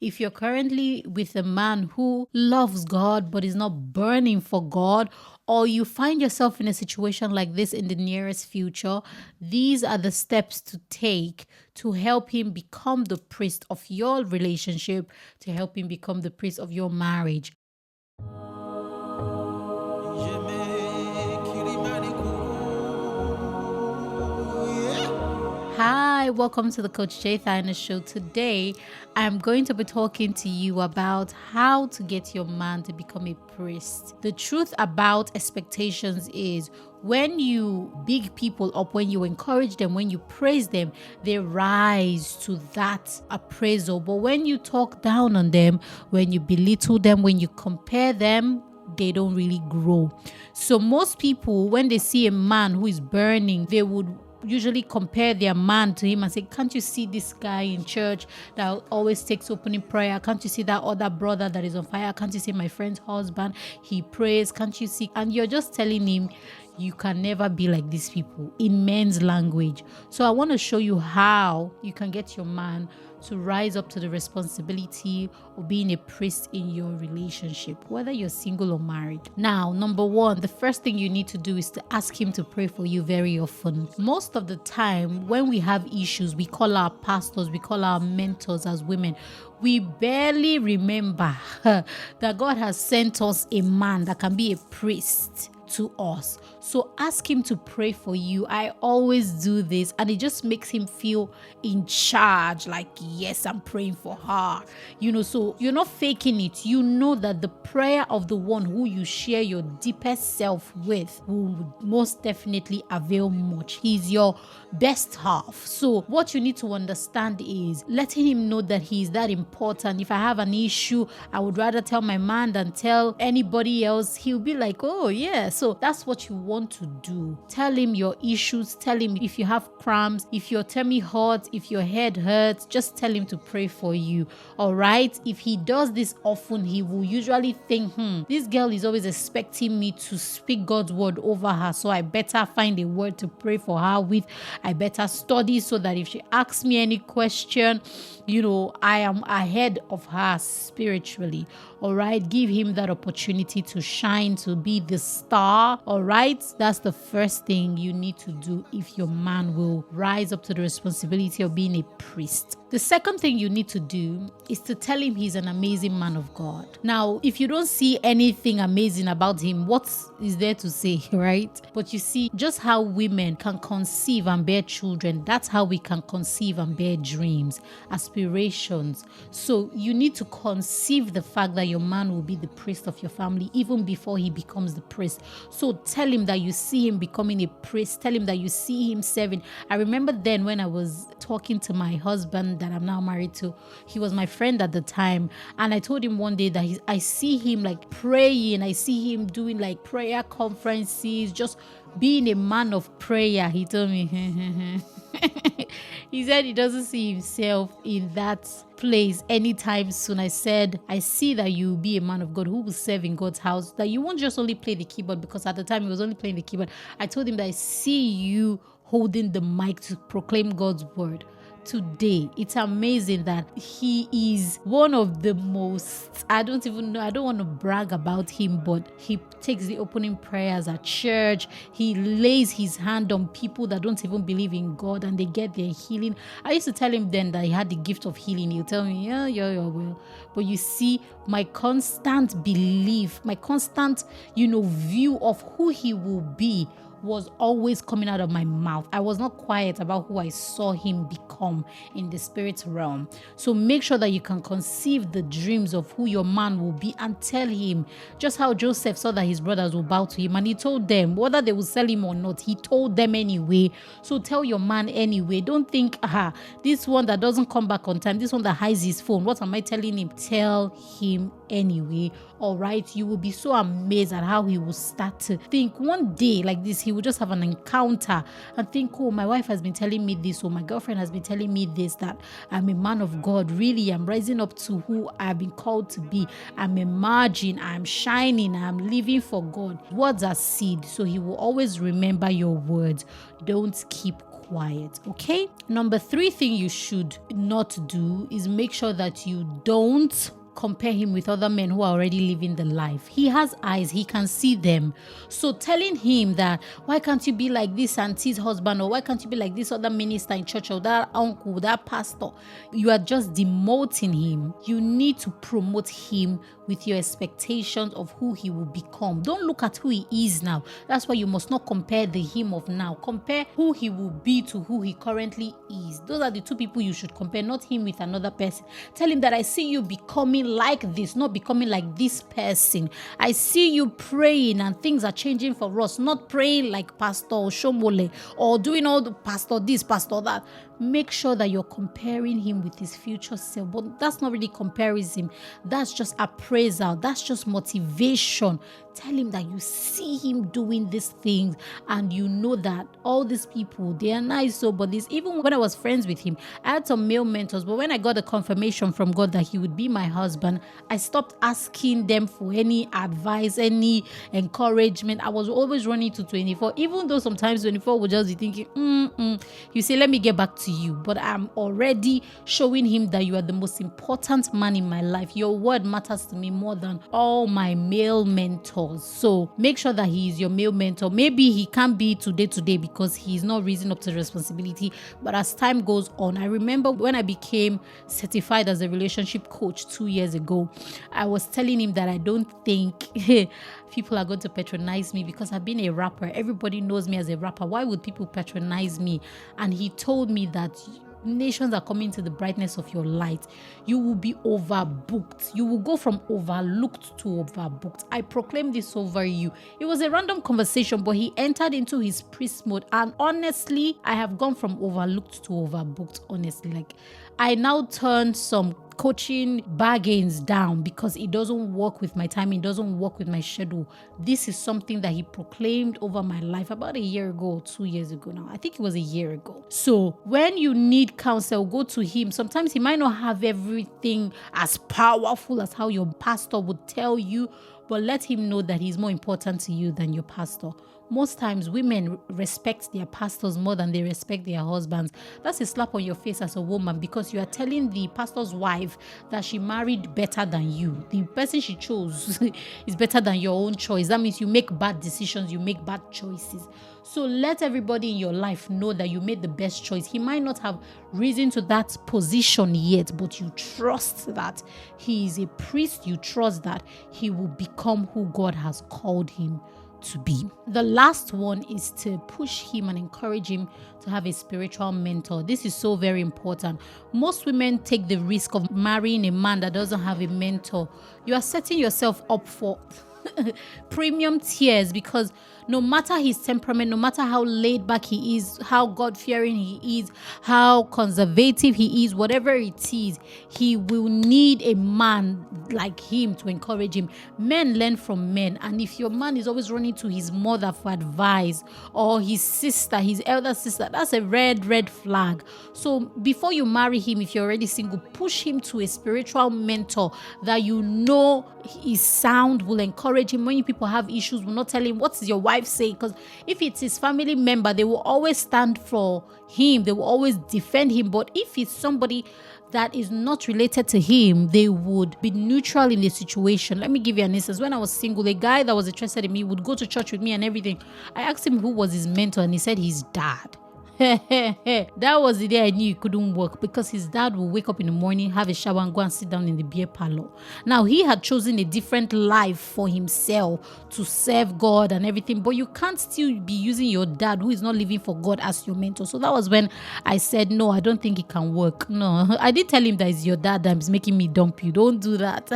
If you're currently with a man who loves God but is not burning for God, or you find yourself in a situation like this in the nearest future, these are the steps to take to help him become the priest of your relationship, to help him become the priest of your marriage. Hi, welcome to the Coach J Thyna show. Today, I'm going to be talking to you about how to get your man to become a priest. The truth about expectations is when you big people up, when you encourage them, when you praise them, they rise to that appraisal. But when you talk down on them, when you belittle them, when you compare them, they don't really grow. So most people, when they see a man who is burning, they would usually compare their man to him and say, can't you see this guy in church that always takes opening prayer? Can't you see that other brother that is on fire? Can't you see my friend's husband? He prays. Can't you see? And you're just telling him you can never be like these people in men's language. So I want to show you how you can get your man to rise up to the responsibility of being a priest in your relationship, whether you're single or married. Now, number one, the first thing you need to do is to ask him to pray for you very often. Most of the time, when we have issues, we call our pastors, we call our mentors as women. We barely remember that God has sent us a man that can be a priest to us. So ask him to pray for you. I always do this, and it just makes him feel in charge, like, yes, I'm praying for her. So you're not faking it. You know that the prayer of the one who you share your deepest self with will most definitely avail much. He's your best half. So what you need to understand is letting him know that he's that important. If I have an issue, I would rather tell my man than tell anybody else. He'll be like, oh yeah. So that's what you want to do. Tell him your issues. Tell him if you have cramps, if your tummy hurts, if your head hurts, just tell him to pray for you. All right. If he does this often, he will usually think, this girl is always expecting me to speak God's word over her. So I better find a word to pray for her with. I better study so that if she asks me any question, I am ahead of her spiritually. All right. Give him that opportunity to shine, to be the star. All right. That's the first thing you need to do if your man will rise up to the responsibility of being a priest. The second thing you need to do is to tell him he's an amazing man of God. Now, if you don't see anything amazing about him, what is there to say, right? But you see, just how women can conceive and bear children, that's how we can conceive and bear dreams, aspirations. So you need to conceive the fact that your man will be the priest of your family even before he becomes the priest. So tell him that you see him becoming a priest. Tell him that you see him serving. I remember then when I was talking to my husband that I'm now married to, he was my friend at the time, and I told him one day that I see him like praying, I see him doing like prayer conferences, just being a man of prayer. He told me he said he doesn't see himself in that place anytime soon. I said, I see that you will be a man of God who will serve in God's house, that you won't just only play the keyboard, because at the time he was only playing the keyboard. I told him that I see you holding the mic to proclaim God's word. Today, it's amazing that he is one of the most, I don't want to brag about him, but he takes the opening prayers at church. He lays his hand on people that don't even believe in God and they get their healing. I used to tell him then that he had the gift of healing. He'll tell me, yeah, well. But you see, my constant belief, my constant, view of who he will be was always coming out of my mouth. I was not quiet about who I saw him become in the spirit realm. So make sure that you can conceive the dreams of who your man will be and tell him, just how Joseph saw that his brothers will bow to him and he told them whether they will sell him or not. He told them anyway. So tell your man anyway. Don't think, this one that doesn't come back on time, this one that hides his phone, what am I telling him? Tell him anyway. All right. You will be so amazed at how he will start to think one day like this. He will just have an encounter and think, oh, my wife has been telling me this, or my girlfriend has been telling me this, that I'm a man of God. Really, I'm rising up to who I've been called to be. I'm emerging, I'm shining, I'm living for God. Words are seed, so he will always remember your words. Don't keep quiet, okay? Number 3 thing you should not do is make sure that you don't compare him with other men who are already living the life. He has eyes, he can see them. So telling him that, why can't you be like this auntie's husband, or why can't you be like this other minister in church, or that uncle, that pastor, you are just demoting him. You need to promote him with your expectations of who he will become. Don't look at who he is now. That's why you must not compare the him of now. Compare who he will be to who he currently is. Those are the 2 people you should compare, not him with another person. Tell him that I see you becoming like this, not becoming like this person. I see you praying and things are changing for us, not praying like Pastor Shomole or doing all the pastor this, pastor that. Make sure that you're comparing him with his future self. But that's not really comparison. That's just appraisal. That's just motivation. Tell him that you see him doing these things and you know that all these people, they are nice. So, but this, even when I was friends with him, I had some male mentors, but when I got a confirmation from God that he would be my husband, I stopped asking them for any advice, any encouragement. I was always running to 24, even though sometimes 24 would just be thinking, you say, let me get back to you. But I'm already showing him that you are the most important man in my life. Your word matters to me more than all my male mentors. So make sure that he is your male mentor. Maybe he can't be today because he's not raising up to the responsibility. But as time goes on, I remember when I became certified as a relationship coach 2 years ago, I was telling him that I don't think people are going to patronize me because I've been a rapper. Everybody knows me as a rapper. Why would people patronize me? And he told me that nations are coming to the brightness of your light. You will be overbooked. You will go from overlooked to overbooked. I proclaim this over you. It was a random conversation, but he entered into his priest mode. And honestly, I have gone from overlooked to overbooked, honestly. Like, I now turn some coaching bargains down because it doesn't work with my time, it doesn't work with my schedule. This is something that he proclaimed over my life about a year ago or 2 years ago now. I think it was a year ago. So when you need counsel, go to him. Sometimes he might not have everything as powerful as how your pastor would tell you, but let him know that he's more important to you than your pastor. Most times women respect their pastors more than they respect their husbands. That's a slap on your face as a woman because you are telling the pastor's wife that she married better than you. The person she chose is better than your own choice. That means you make bad decisions, you make bad choices. So let everybody in your life know that you made the best choice. He might not have risen to that position yet, but you trust that he is a priest. You trust that he will become who God has called him to be. The last one is to push him and encourage him to have a spiritual mentor. This is so very important. Most women take the risk of marrying a man that doesn't have a mentor. You are setting yourself up for premium tears because no matter his temperament, no matter how laid back he is, how God-fearing he is, how conservative he is, whatever it is, he will need a man like him to encourage him. Men learn from men, and if your man is always running to his mother for advice or his sister, his elder sister, that's a red flag. So before you marry him, if you're already single, push him to a spiritual mentor that you know is sound, will encourage him. When you people have issues, will not tell him, what is your wife saying? Because if it's his family member, they will always stand for him, they will always defend him. But if it's somebody that is not related to him, they would be neutral in the situation. Let me give you an instance. When I was single, a guy that was interested in me would go to church with me and everything. I asked him who was his mentor, and he said his dad. That was the day I knew it couldn't work, because his dad will wake up in the morning, have a shower, and go and sit down in the beer parlor. Now, he had chosen a different life for himself to serve God and everything, but you can't still be using your dad, who is not living for God, as your mentor. So that was when I said, no, I don't think it can work. No, I did tell him that it's your dad that is making me dump you. Don't do that.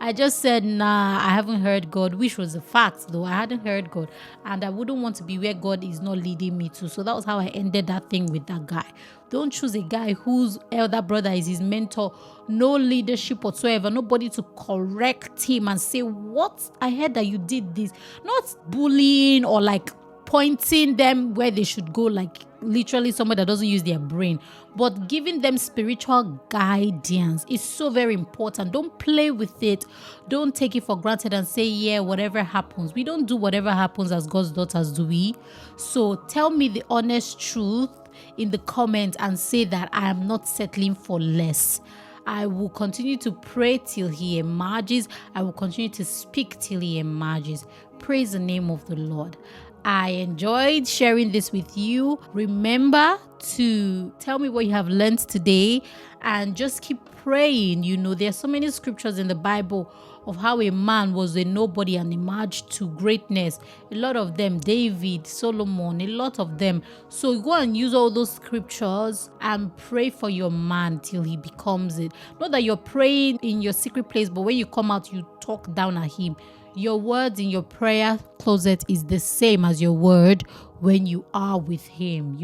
I just said, nah, I haven't heard God, which was a fact, though. I hadn't heard God, and I wouldn't want to be where God is not leading me to. So that was how I ended that thing with that guy. Don't choose a guy whose elder brother is his mentor, no leadership whatsoever, nobody to correct him and say, what? I heard that you did this. Not bullying or like pointing them where they should go, like literally someone that doesn't use their brain, but giving them spiritual guidance is so very important. Don't play with it. Don't take it for granted and say, yeah, whatever happens. We don't do whatever happens as God's daughters, do we? So tell me the honest truth. in the comments and say that I am not settling for less. I will continue to pray till he emerges. I will continue to speak till he emerges. Praise the name of the Lord. I enjoyed sharing this with you. Remember to tell me what you have learned today and just keep praying. There are so many scriptures in the Bible of how a man was a nobody and emerged to greatness. A lot of them, David, Solomon, a lot of them. So go and use all those scriptures and pray for your man till he becomes it. Not that you're praying in your secret place, but when you come out, you talk down at him. Your words in your prayer closet is the same as your word when you are with him.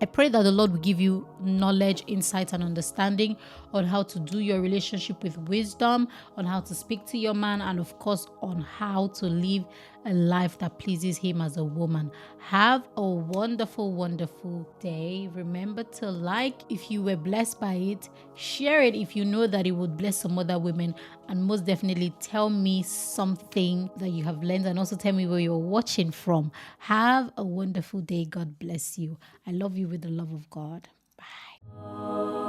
I pray that the Lord will give you knowledge, insight, and understanding on how to do your relationship with wisdom, on how to speak to your man, and of course on how to live a life that pleases him as a woman. Have a wonderful, wonderful day. Remember to like if you were blessed by it, share it if you know that it would bless some other women, and most definitely tell me something that you have learned, and also tell me where you're watching from. Have a wonderful day. God bless you. I love you with the love of God. Bye.